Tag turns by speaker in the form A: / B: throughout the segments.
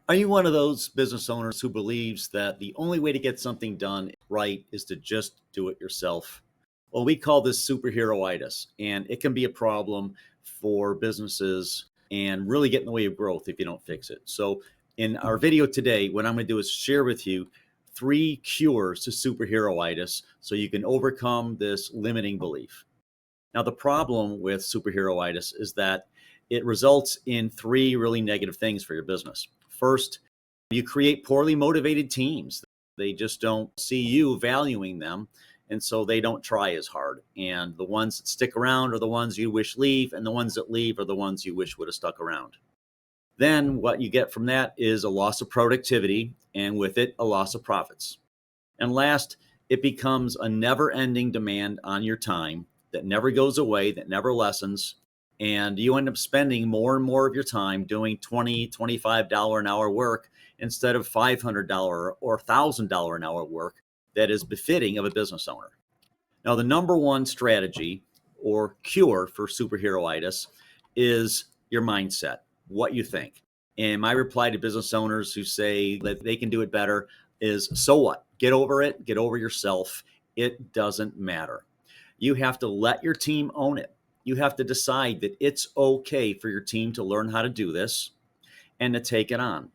A: Are you one of those business owners who believes that the only way to get something done right is to just do it yourself? Well, we call this superhero-itis, and it can be a problem for businesses and really get in the way of growth if you don't fix it. So, in our video today, what I'm going to do is share with you three cures to superhero-itis so you can overcome this limiting belief. Now, the problem with superhero-itis is that it results in three really negative things for your business. First, you create poorly motivated teams. They just don't see you valuing them, and so they don't try as hard. And the ones that stick around are the ones you wish leave, and the ones that leave are the ones you wish would have stuck around. Then what you get from that is a loss of productivity, and with it, a loss of profits. And last, it becomes a never ending demand on your time that never goes away, that never lessens. And you end up spending more and more of your time doing $20, $25 an hour work instead of $500 or $1,000 an hour work that is befitting of a business owner. Now, the number one strategy or cure for superhero-itis is your mindset, what you think. And my reply to business owners who say that they can do it better is, so what? Get over it, get over yourself. It doesn't matter. You have to let your team own it. You have to decide that it's okay for your team to learn how to do this and to take it on.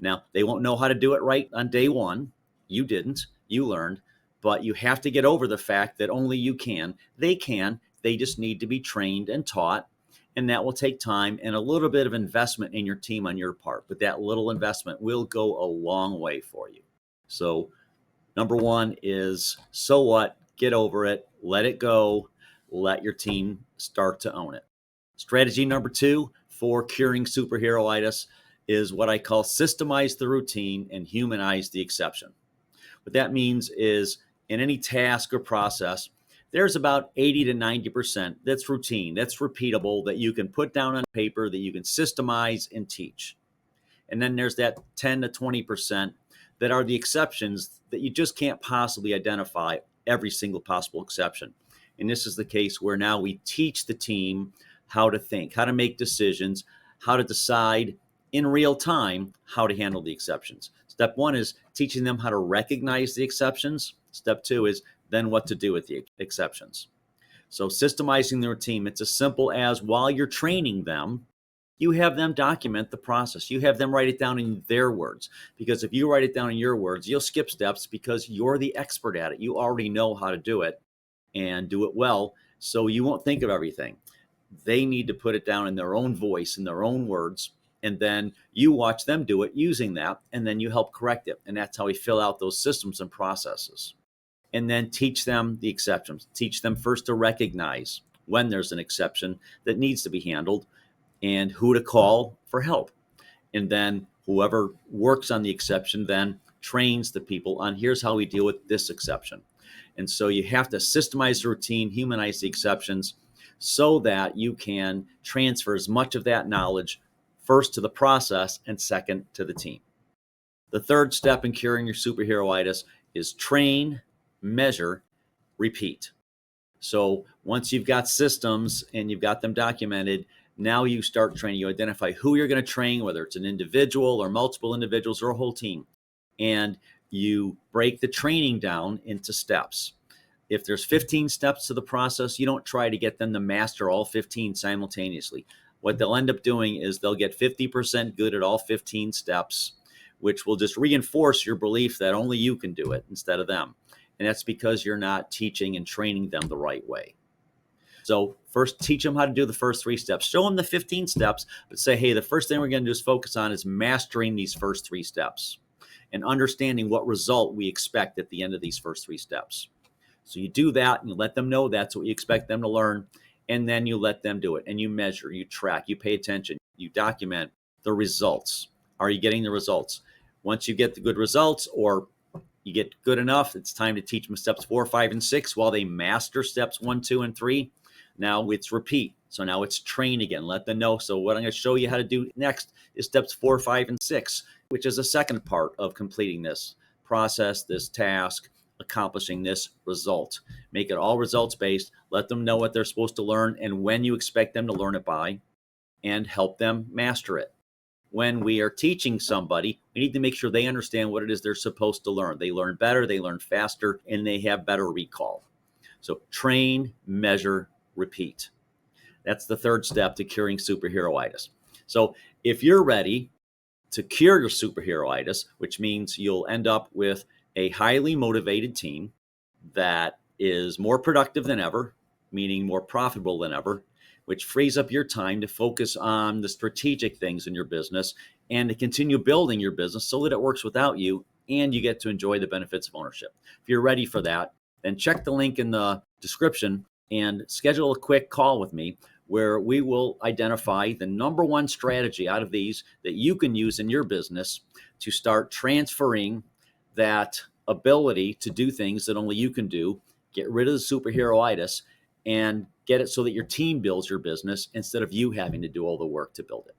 A: Now, they won't know how to do it right on day one. You didn't, you learned, but you have to get over the fact that only you can. They can, they just need to be trained and taught. And that will take time and a little bit of investment in your team on your part. But that little investment will go a long way for you. So, number one is, so what? Get over it, let it go, let your team start to own it. Strategy number two for curing superhero-itis is what I call systemize the routine and humanize the exception. What that means is in any task or process, there's about 80 to 90% that's routine, that's repeatable, that you can put down on paper, that you can systemize and teach. And then there's that 10 to 20% that are the exceptions that you just can't possibly identify every single possible exception. And this is the case where now we teach the team how to think, how to make decisions, how to decide in real time how to handle the exceptions. Step one is teaching them how to recognize the exceptions. Step two is then what to do with the exceptions. So systemizing their team, it's as simple as while you're training them, you have them document the process. You have them write it down in their words, because if you write it down in your words, you'll skip steps because you're the expert at it. You already know how to do it and do it well, so you won't think of everything. They need to put it down in their own voice, in their own words, and then you watch them do it using that, and then you help correct it. And that's how we fill out those systems and processes. And then teach them the exceptions. Teach them first to recognize when there's an exception that needs to be handled and who to call for help. And then whoever works on the exception then trains the people on here's how we deal with this exception. And so you have to systemize the routine, humanize the exceptions so that you can transfer as much of that knowledge first to the process and second to the team. The third step in curing your superhero-itis is train, measure, repeat. So once you've got systems and you've got them documented, now you start training. You identify who you're going to train, whether it's an individual or multiple individuals or a whole team. And you break the training down into steps. If there's 15 steps to the process, you don't try to get them to master all 15 simultaneously. What they'll end up doing is they'll get 50% good at all 15 steps, which will just reinforce your belief that only you can do it instead of them. And that's because you're not teaching and training them the right way. So first, teach them how to do the first 3 steps. Show them the 15 steps, but say, hey, the first thing we're going to do is focus on is mastering these first 3 steps and understanding what result we expect at the end of these first 3 steps. So you do that and you let them know that's what you expect them to learn, and then you let them do it and you measure, you track, you pay attention, you document the results. Are you getting the results? Once you get the good results or you get good enough, it's time to teach them steps 4, 5, and 6 while they master steps 1, 2, and 3. Now it's repeat. So now it's train again. Let them know. So what I'm going to show you how to do next is steps 4, 5, and 6, which is the second part of completing this process, this task, accomplishing this result. Make it all results based. Let them know what they're supposed to learn and when you expect them to learn it by, and help them master it. when we are teaching somebody, we need to make sure they understand what it is they're supposed to learn. They learn better, they learn faster, and they have better recall. So train, measure, repeat. That's the third step to curing superhero-itis. So if you're ready to cure your superhero-itis, which means you'll end up with a highly motivated team that is more productive than ever, meaning more profitable than ever, which frees up your time to focus on the strategic things in your business and to continue building your business so that it works without you and you get to enjoy the benefits of ownership. If you're ready for that, then check the link in the description and schedule a quick call with me where we will identify the number one strategy out of these that you can use in your business to start transferring that ability to do things that only you can do, get rid of the superhero-itis, and get it so that your team builds your business instead of you having to do all the work to build it.